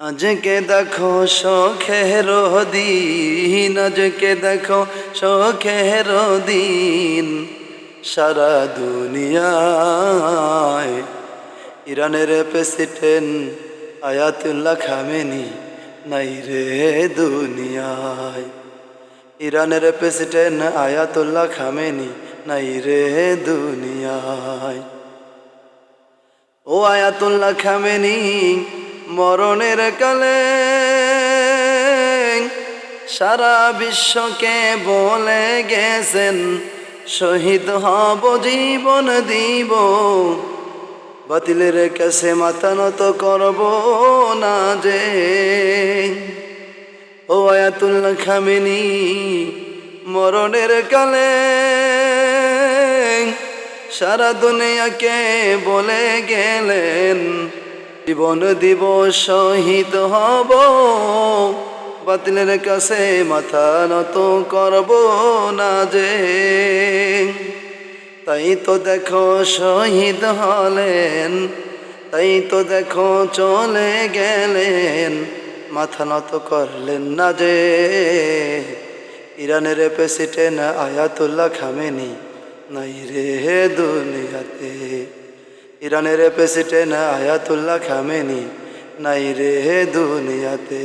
আজকে দেখো শোকের দিন, আজকে দেখো শোকের দিন, সারা দুনিয়ায় ইরানের প্রেসিডেন্ট আয়াতুল্লাহ খামেনি নাই রে দুনিয়ায়। ইরানের প্রেসিডেন্ট আয়াতুল্লাহ খামেনি নাই রে দুনিয়ায়। ও আয়াতুল্লাহ খামেনি মরণের কালে সারা বিশ্বকে বলে গেছেন, শহীদ হব জীবন দিব, বাতিলের কাছে মাথা নত করব না যে। ও আয়াতুল্লাহ খামেনি মরণের কালে সারা দুনিয়াকে বলে গেলেন, জীবন দিব শহীদ হব, বাতিলের কাছে মাথা নত করব না যে। তাই তো দেখো শহীদ হলেন, তাই তো দেখো চলে গেলেন, মাথা নত করলেন না যে। ইরানের প্রেসিডেন্ট আয়াতুল্লাহ খামেনি নাই রে দুনিয়াতে। ইরানের প্রেসিডেন্ট আয়াতুল্লাহ খামেনি নাই রে দুনিয়াতে।